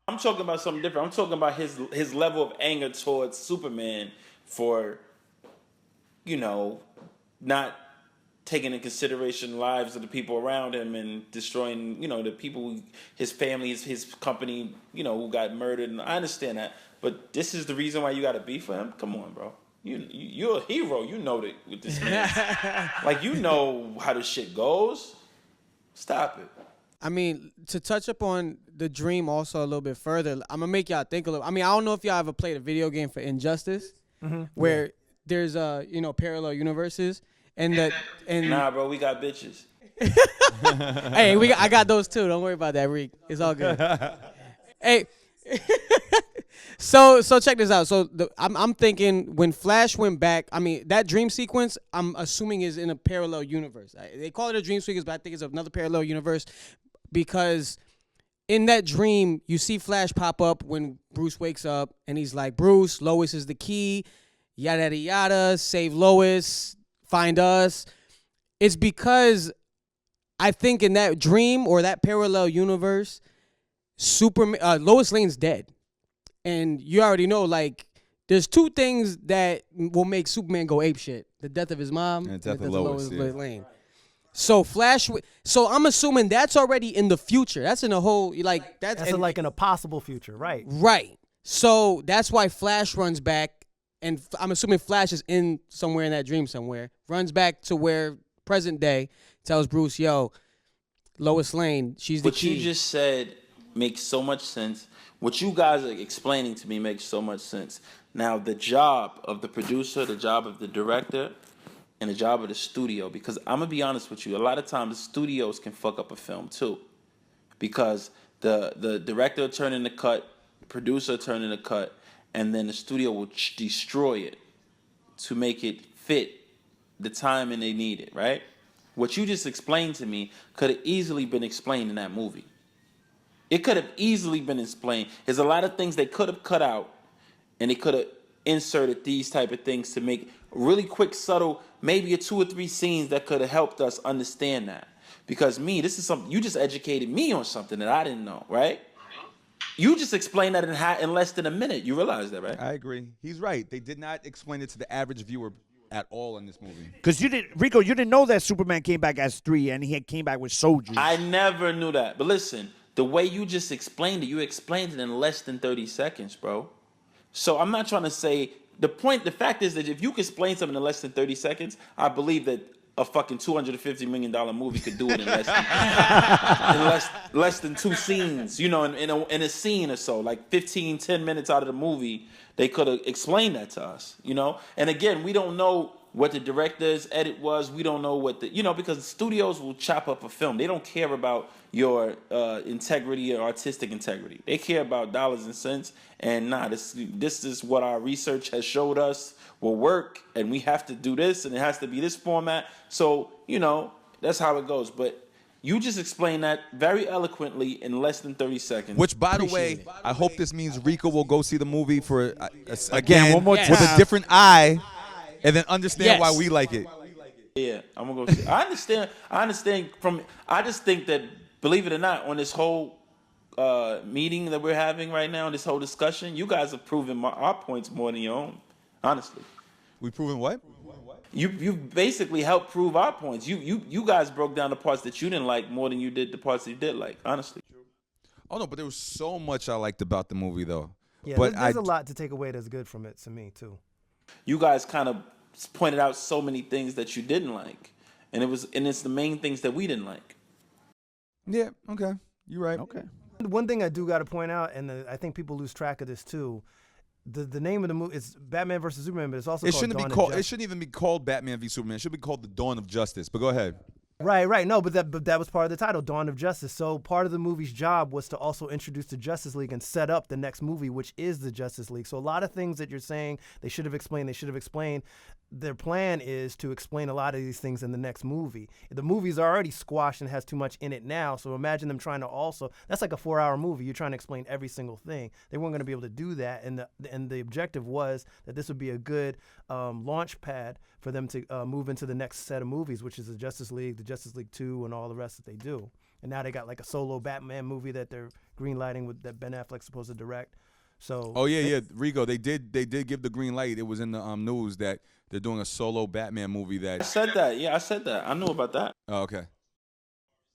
I'm talking about something different. I'm talking about his level of anger towards Superman for, not taking into consideration lives of the people around him and destroying, the people, his family, his company, who got murdered. And I understand that. But this is the reason why you got to beef for him? Come on, bro. You're a hero. You know that with this man. Like, you know how this shit goes. Stop it. I mean, to touch up on the dream also a little bit further, I'm going to make y'all think a little. I mean, I don't know if y'all ever played a video game for Injustice, where there's, parallel universes. Nah, bro, we got bitches. Hey, I got those too. Don't worry about that, Reek. It's all good. Hey. So check this out. So I'm thinking when Flash went back, I mean, that dream sequence, I'm assuming is in a parallel universe. They call it a dream sequence, but I think it's another parallel universe because in that dream, you see Flash pop up when Bruce wakes up and he's like, "Bruce, Lois is the key, yada, yada, yada, save Lois, find us." It's because I think in that dream or that parallel universe, Lois Lane's dead. And you already know, like, there's 2 things that will make Superman go apeshit: the death of his mom And the death of Lois Lane. So so I'm assuming that's already in the future. That's in a whole, like, that's like in a possible future, right? Right. So that's why Flash runs back, and I'm assuming Flash is in somewhere in that dream somewhere, runs back to where present day, tells Bruce, "Yo, Lois Lane, she's the key." What you just said makes so much sense. What you guys are explaining to me makes so much sense. Now, the job of the producer, the job of the director, and the job of the studio, because I'm going to be honest with you, a lot of times the studios can fuck up a film too. Because the director will turn in the cut, the producer will turn in the cut, and then the studio will destroy it to make it fit the time and they need it, right? What you just explained to me could have easily been explained in that movie. It could have easily been explained. There's a lot of things they could have cut out, and they could have inserted these type of things to make really quick, subtle, maybe 2 or 3 scenes that could have helped us understand that. Because this is something, you just educated me on something that I didn't know, right? You just explained that in less than a minute. You realize that, right? I agree. He's right. They did not explain it to the average viewer at all in this movie. Because Rico, you didn't know that Superman came back as 3 and he came back with soldiers. I never knew that. But listen, the way you just explained it, you explained it in less than 30 seconds, bro. So I'm not trying to say the fact is that if you can explain something in less than 30 seconds, I believe that a fucking $250 million movie could do it in less than, less than 2 scenes, you know, in a scene or so, like 15, 10 minutes out of the movie, they could have explained that to us, you know? And again, we don't know what the director's edit was. We don't know what because studios will chop up a film. They don't care about your integrity or artistic integrity. They care about dollars and cents. And this is what our research has showed us will work, and we have to do this, and it has to be this format. So, that's how it goes. But you just explained that very eloquently in less than 30 seconds. Which, by the way, I hope this means Rico will go see the movie for Again, one more with time. a different eye, and then understand why we like it. Yeah, I'm gonna go see. I understand. I just think that, believe it or not, on this whole meeting that we're having right now, this whole discussion, you guys have proven our points more than your own. Honestly, We proven what? you basically helped prove our points. You guys broke down the parts that you didn't like more than you did the parts that you did like. Honestly. Oh no, but there was so much I liked about the movie though. Yeah, but there's a lot to take away that's good from it to me too. You guys kind of pointed out so many things that you didn't like, and it's the main things that we didn't like. Yeah. Okay. You're right. Okay. One thing I do got to point out, and I think people lose track of this too. The name of the movie is Batman versus Superman, but it's also It called shouldn't Dawn be of called. Justice. It shouldn't even be called Batman v Superman. It should be called The Dawn of Justice. But go ahead. Right. No, but that was part of the title, Dawn of Justice. So part of the movie's job was to also introduce the Justice League and set up the next movie, which is the Justice League. So a lot of things that you're saying they should have explained. Their plan is to explain a lot of these things in the next movie. The movie's already squashed and has too much in it now. So imagine them trying to that's like a 4-hour movie. You're trying to explain every single thing. They weren't going to be able to do that. And the objective was that this would be a good launch pad for them to move into the next set of movies, which is the Justice League 2, and all the rest that they do. And now they got like a solo Batman movie that they're greenlighting that Ben Affleck's supposed to direct. So Rigo, they did give the green light. It was in the news that they're doing a solo Batman movie I that. said that. Yeah, I said that. I knew about that. Oh, okay.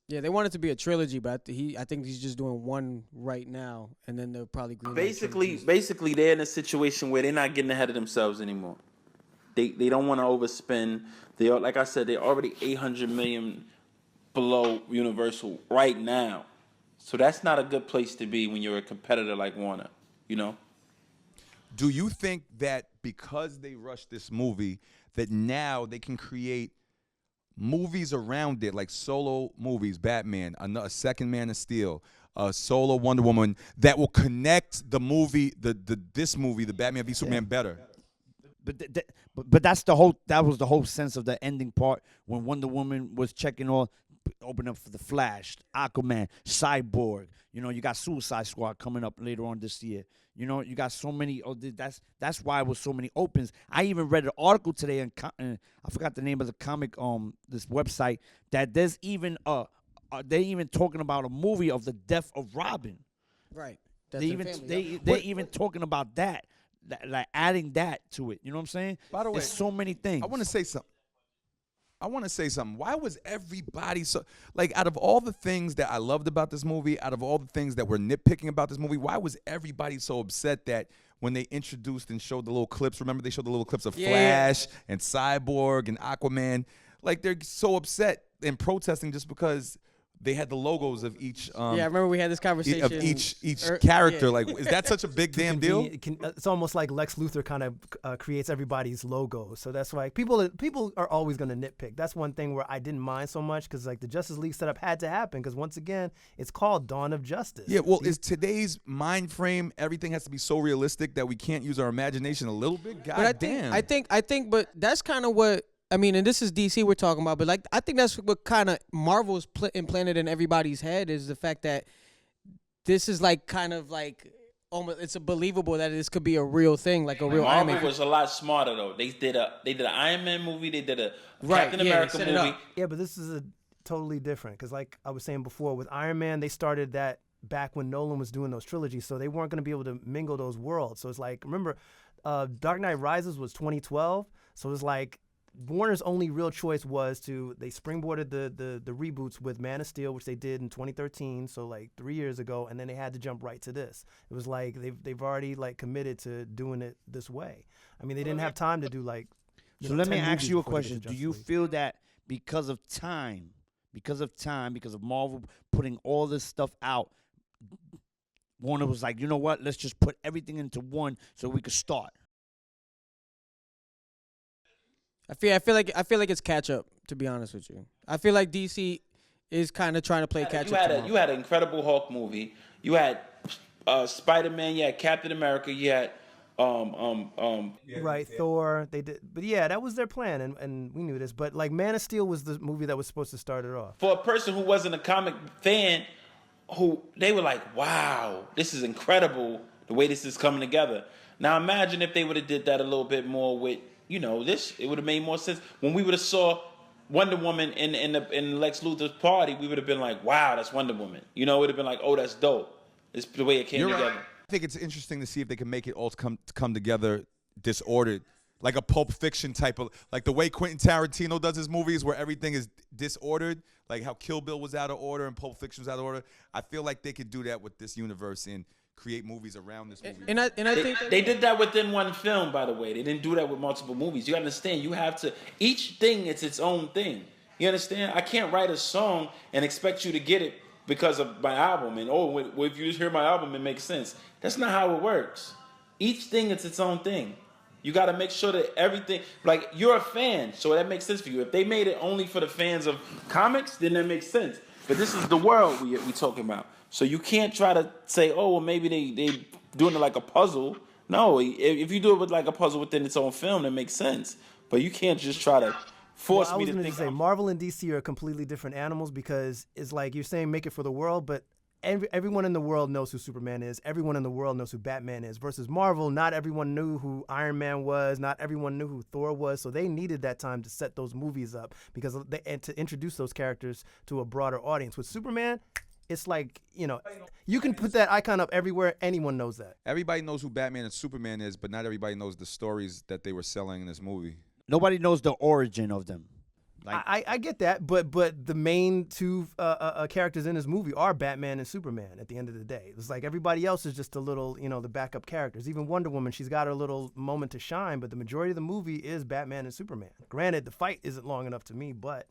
Yeah, they want it to be a trilogy, but I think he's just doing one right now, and then they'll probably Basically, they're in a situation where they're not getting ahead of themselves anymore. They don't want to overspend. Like I said, they're already $800 million below Universal right now. So that's not a good place to be when you're a competitor like Warner. Do you think that because they rushed this movie, that now they can create movies around it, like solo movies, Batman, a second Man of Steel, a solo Wonder Woman, that will connect the movie, this movie, the Batman v Superman, better? But that was the whole sense of the ending part when Wonder Woman was checking all, open up for the Flash, Aquaman, Cyborg. You got Suicide Squad coming up later on this year. You got so many. That's why it was so many opens. I even read an article today, and I forgot the name of the comic this website, that there's even they're even talking about a movie of the death of Robin. Right. They're even talking about that, like adding that to it. You know what I'm saying? By the way, there's so many things. I want to say something. Why was everybody so, like, out of all the things that I loved about this movie, out of all the things that we're nitpicking about this movie, why was everybody so upset that when they introduced and showed the little clips, remember they showed the little clips of Flash and Cyborg and Aquaman, like they're so upset and protesting just because they had the logos of each. I remember we had this conversation of each character. Like, is that such a big damn deal? It's almost like Lex Luthor kind of creates everybody's logos. So that's why people are always going to nitpick. That's one thing where I didn't mind so much, because like the Justice League setup had to happen, because once again, it's called Dawn of Justice. Yeah, well, is today's mind frame, everything has to be so realistic that we can't use our imagination a little bit? God damn. I think, but that's kind of what. I mean, and this is DC we're talking about, but like I think that's what kind of Marvel's implanted in everybody's head, is the fact that this is like kind of like almost, it's believable that this could be a real thing, like a real Iron Man. Marvel was a lot smarter though. They did an Iron Man movie. They did a Captain America movie. Yeah, but this is a totally different, because like I was saying before, with Iron Man, they started that back when Nolan was doing those trilogies, so they weren't going to be able to mingle those worlds. So it's like, remember, Dark Knight Rises was 2012, so it's like Warner's only real choice was they springboarded the reboots with Man of Steel, which they did in 2013, so like 3 years ago, and then they had to jump right to this. It was like they've already like committed to doing it this way. I mean, they didn't have time to do like. So let me ask you a question: do you feel that because of Marvel putting all this stuff out, Warner was like, you know what? Let's just put everything into one so we could start. I feel like it's catch up. To be honest with you, I feel like DC is kind of trying to play catch up. You had an Incredible Hulk movie. You had Spider-Man. You had Captain America. You had right, Thor. They did, but yeah, that was their plan, and we knew this. But like Man of Steel was the movie that was supposed to start it off. For a person who wasn't a comic fan, who they were like, wow, this is incredible the way this is coming together. Now imagine if they would have did that a little bit more with, you know, this. It would have made more sense when we would have saw Wonder Woman in Lex Luthor's party. We would have been like, wow, that's Wonder Woman. You know, it would have been like, oh, that's dope. It's the way it came together. Right. I think it's interesting to see if they can make it all come together disordered, like a Pulp Fiction type of, like the way Quentin Tarantino does his movies where everything is disordered, like how Kill Bill was out of order and Pulp Fiction was out of order. I feel like they could do that with this universe and create movies around this movie. And I think they did that within one film, by the way. They didn't do that with multiple movies. You understand? You have to, each thing is its own thing. You understand? I can't write a song and expect you to get it because of my album. And if you just hear my album, it makes sense. That's not how it works. Each thing is its own thing. You got to make sure that everything, like you're a fan, so that makes sense for you. If they made it only for the fans of comics, then that makes sense. But this is the world we talking about. So you can't try to say, oh, well, maybe they doing it like a puzzle. No, if you do it with like a puzzle within its own film, that makes sense. But you can't just try to force me to think. I was going to say Marvel and DC are completely different animals because it's like you're saying make it for the world, but everyone in the world knows who Superman is. Everyone in the world knows who Batman is. Versus Marvel, not everyone knew who Iron Man was. Not everyone knew who Thor was. So they needed that time to set those movies up and to introduce those characters to a broader audience. With Superman, it's like, you know, you can put that icon up everywhere. Anyone knows that. Everybody knows who Batman and Superman is, but not everybody knows the stories that they were selling in this movie. Nobody knows the origin of them. Like, I get that, but the main two characters in this movie are Batman and Superman at the end of the day. It's like everybody else is just a little, you know, the backup characters. Even Wonder Woman, she's got her little moment to shine, but the majority of the movie is Batman and Superman. Granted, the fight isn't long enough to me, but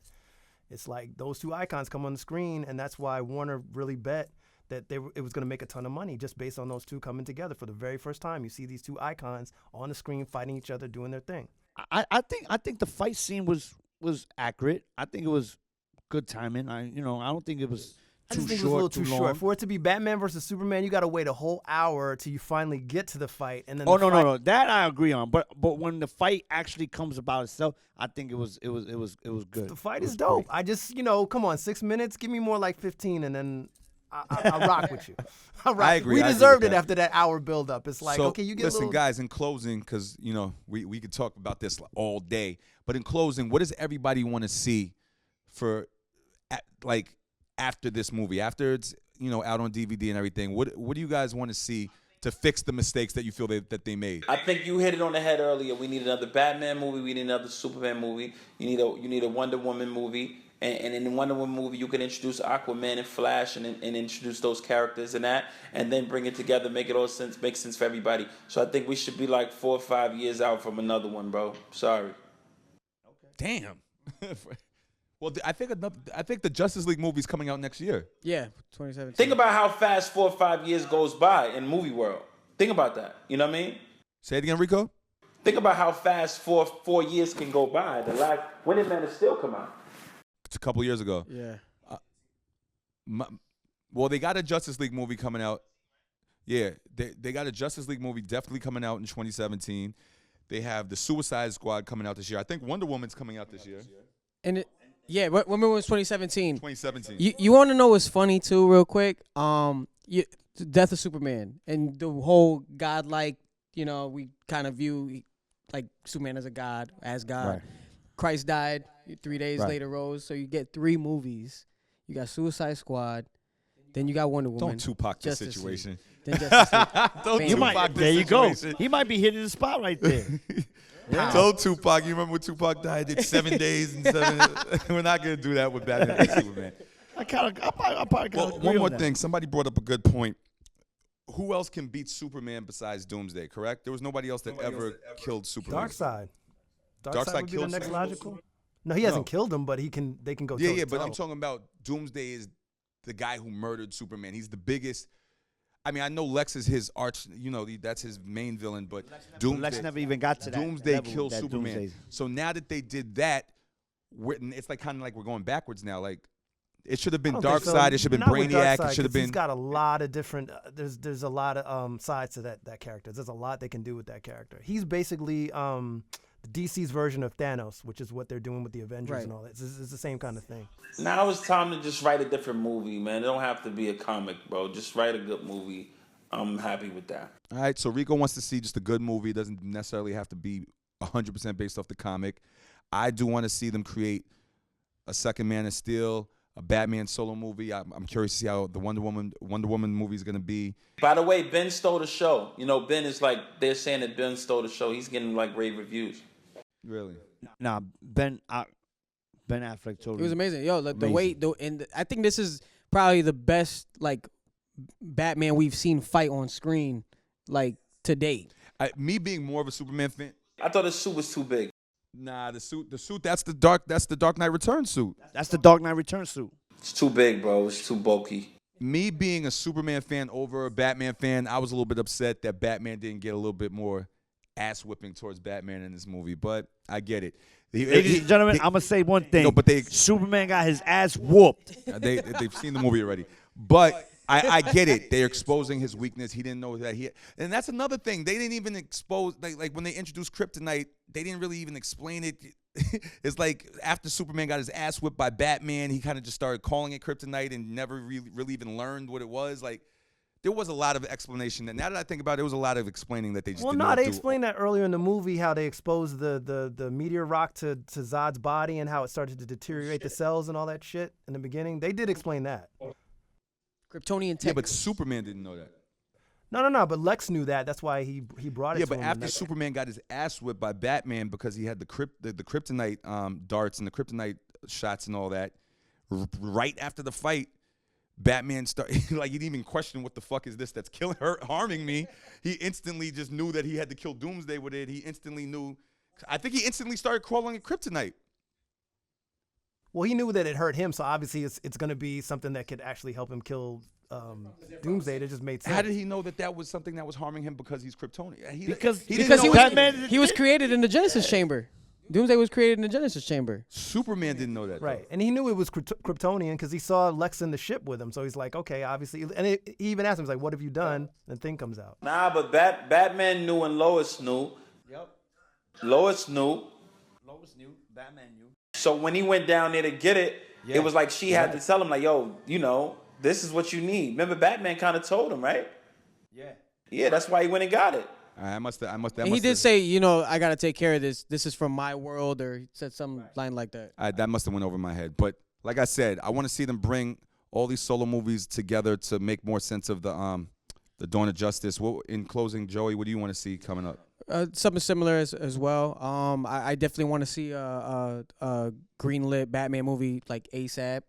it's like those two icons come on the screen, and that's why Warner really bet that it was going to make a ton of money just based on those two coming together for the very first time. You see these two icons on the screen fighting each other, doing their thing. I think the fight scene was accurate. I think it was good timing. I don't think it was I just think it was a little too short. For it to be Batman versus Superman, you got to wait a whole hour till you finally get to the fight, and then no, that I agree on. But when the fight actually comes about itself, I think it was good. The fight is dope. I just come on, 6 minutes, give me more like 15, and then I'll rock with you. I agree. We deserved it after that hour build up. It's like, okay, you get listen, a little... guys, in closing, because we could talk about this all day, but in closing, what does everybody want to see for after this movie, after it's out on DVD and everything? What do you guys want to see to fix the mistakes that you feel that they made? I think you hit it on the head earlier. We need another Batman movie. We need another Superman movie. You need a Wonder Woman movie. And in the Wonder Woman movie, you can introduce Aquaman and Flash and introduce those characters and that, and then bring it together, make sense for everybody. So I think we should be like 4 or 5 years out from another one, bro. Sorry. Okay. Damn. Well, I think the Justice League movie's coming out next year. Yeah, 2017. Think about how fast 4 or 5 years goes by in movie world. Think about that. You know what I mean? Say it again, Rico. Think about how fast 4 years can go by. When did Man of Steel come out? It's a couple years ago. Yeah. Well, they got a Justice League movie coming out. Yeah, they got a Justice League movie definitely coming out in 2017. They have the Suicide Squad coming out this year. I think Wonder Woman's coming out this year. And when was 2017? 2017. You want to know what's funny too, real quick? The death of Superman and the whole godlike. We kind of view like Superman as a god, Right. Christ died. 3 days later rose. So you get 3 movies. You got Suicide Squad. Then you got Wonder Woman. Don't Tupac the situation. Then Justice League. Don't Tupac the situation. There you go. He might be hitting the spot right there. Told Tupac, you remember when Tupac died? Did 7 days and 7. We're not gonna do that with Batman and Superman. I probably Well, one more thing. Somebody brought up a good point. Who else can beat Superman besides Doomsday? Correct? There was nobody else that ever killed Superman. Darkseid. Darkseid Darkseid would be the killed next Superman? logical. No, he hasn't killed him, but they can go. Yeah, toe-to-toe. but I'm talking about Doomsday is the guy who murdered Superman. He's the biggest. I mean, I know Lex is his arch. That's his main villain. But Lex never even got to that. Doomsday level killed that Superman. Doomsday. So now that they did that, it's like kind of like we're going backwards now. Like it should have been Darkseid. It should have been Brainiac. It should have been. He's got a lot of different. There's a lot of sides to that character. There's a lot they can do with that character. He's basically DC's version of Thanos, which is what they're doing with the Avengers and all that. It's the same kind of thing. Now it's time to just write a different movie, man. It don't have to be a comic, bro. Just write a good movie. I'm happy with that. All right, so Rico wants to see just a good movie. It doesn't necessarily have to be 100% based off the comic. I do want to see them create a second Man of Steel, a Batman solo movie. I'm curious to see how the Wonder Woman movie is going to be. By the way, Ben stole the show. Ben is like, they're saying that Ben stole the show. He's getting like rave reviews. Really? Nah, Ben Affleck totally. It was amazing. Yo, the way, and I think this is probably the best like Batman we've seen fight on screen like to date. Me being more of a Superman fan. I thought the suit was too big. Nah, the suit. That's the Dark Knight Returns suit. That's the Dark Knight Returns suit. It's too big, bro. It's too bulky. Me being a Superman fan over a Batman fan, I was a little bit upset that Batman didn't get a little bit more ass whipping towards Batman in this movie, but I get it. Ladies and gentlemen, I'm gonna say one thing. No, but Superman got his ass whooped. They've seen the movie already, but I get it. They're exposing his weakness. He didn't know that and that's another thing. They didn't even expose like when they introduced Kryptonite. They didn't really even explain it. It's like after Superman got his ass whipped by Batman, he kind of just started calling it Kryptonite and never really even learned what it was. Like there was a lot of explanation. And now that I think about it, there was a lot of explaining that they just didn't know. They explained that earlier in the movie how they exposed the meteor rock to Zod's body and how it started to deteriorate the cells and all that shit in the beginning. They did explain that. Kryptonian tech. Yeah, but Superman didn't know that. No. But Lex knew that. That's why he brought it. Yeah, to but him after Superman got his ass whipped by Batman because he had the kryptonite darts and the kryptonite shots and all that, right after the fight, Batman started like he didn't even question what the fuck is this that's harming me. He instantly just knew that he had to kill Doomsday with it. He instantly knew. I think he instantly started crawling at kryptonite. Well, he knew that it hurt him, so obviously it's going to be something that could actually help him kill Doomsday. That just made sense. How did he know that was something that was harming him because he's Kryptonian? Because he was created in the Genesis Chamber. Doomsday was created in the Genesis Chamber. Superman didn't know that. Right, though. and he knew it was Kryptonian because he saw Lex in the ship with him. So he's like, okay, obviously. And he even asked him, he's like, what have you done? And Thing comes out. Nah, but Batman knew and Lois knew. Yep. Lois knew. Batman knew. So when he went down there to get it, it was like she had to tell him, like, yo, this is what you need. Remember, Batman kind of told him, right? Yeah. Yeah, that's why he went and got it. I must have. He did say, I got to take care of this. This is from my world, or he said some line like that. That must have went over my head. But like I said, I want to see them bring all these solo movies together to make more sense of the Dawn of Justice. In closing, Joey, what do you want to see coming up? Something similar as well. I definitely want to see a greenlit Batman movie like ASAP.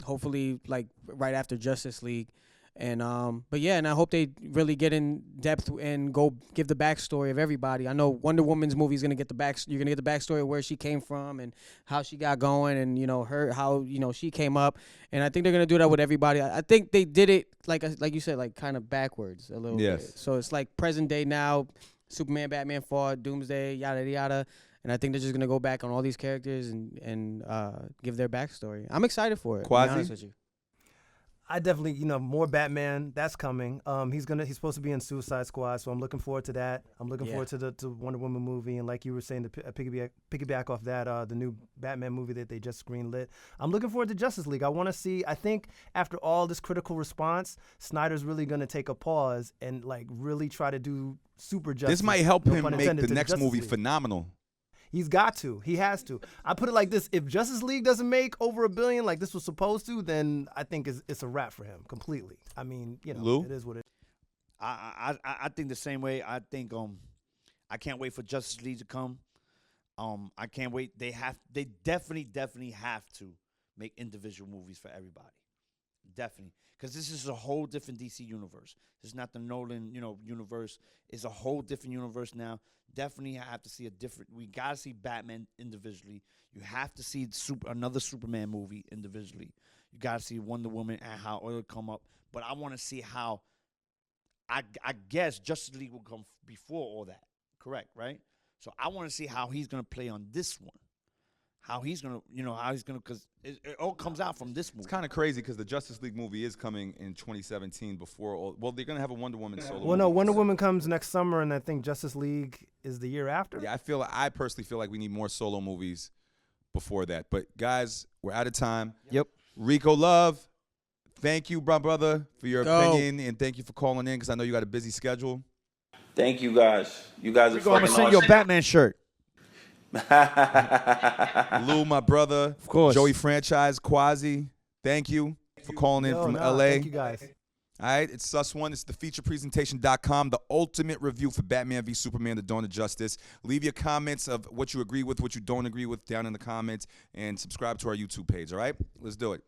Hopefully like right after Justice League. And and I hope they really get in depth and go give the backstory of everybody. I know Wonder Woman's movie is gonna get you're gonna get the backstory of where she came from and how she got going and how she came up. And I think they're gonna do that with everybody. I think they did it like you said, like kind of backwards a little bit. So it's like present day now. Superman, Batman fought, Doomsday, yada yada. And I think they're just gonna go back on all these characters and give their backstory. I'm excited for it. To be honest with you. I definitely, more Batman. That's coming. He's supposed to be in Suicide Squad, so I'm looking forward to that. I'm looking forward to the Wonder Woman movie, and like you were saying, to piggyback off that, the new Batman movie that they just greenlit. I'm looking forward to Justice League. I want to see. I think after all this critical response, Snyder's really gonna take a pause and like really try to do super justice. This might help him pun make intended, the to next Justice movie League. phenomenal. He's got to. He has to. I put it like this: if Justice League doesn't make over $1 billion like this was supposed to, then I think it's a wrap for him completely. I mean, Lou? it is what it is. I think the same way. I think I can't wait for Justice League to come. I can't wait. They definitely have to make individual movies for everybody. Definitely. Because this is a whole different DC universe. This is not the Nolan, universe. It's a whole different universe now. Definitely have to see we got to see Batman individually. You have to see another Superman movie individually. You got to see Wonder Woman and how it'll come up. But I want to see how, I guess Justice League will come before all that. Correct, right? So I want to see how he's going to play on this one. How he's going to, because it all comes out from this movie. It's kind of crazy because the Justice League movie is coming in 2017 before all. Well, they're going to have a Wonder Woman solo movie. Well, no, Wonder Woman comes next summer, and I think Justice League is the year after. Yeah, I personally feel like we need more solo movies before that. But guys, we're out of time. Yep. Rico Love, thank you, brother, for your opinion, and thank you for calling in because I know you got a busy schedule. Thank you guys. You guys are I'm going to fucking send you a awesome. Batman shirt. Lou, my brother. Of course. Joey Franchise, Quasi, thank you for calling in from LA. Thank you guys. All right, it's Sus One. It's thefeaturepresentation.com, the ultimate review for Batman v Superman: The Dawn of Justice. Leave your comments of what you agree with, what you don't agree with down in the comments, and subscribe to our YouTube page, all right? Let's do it.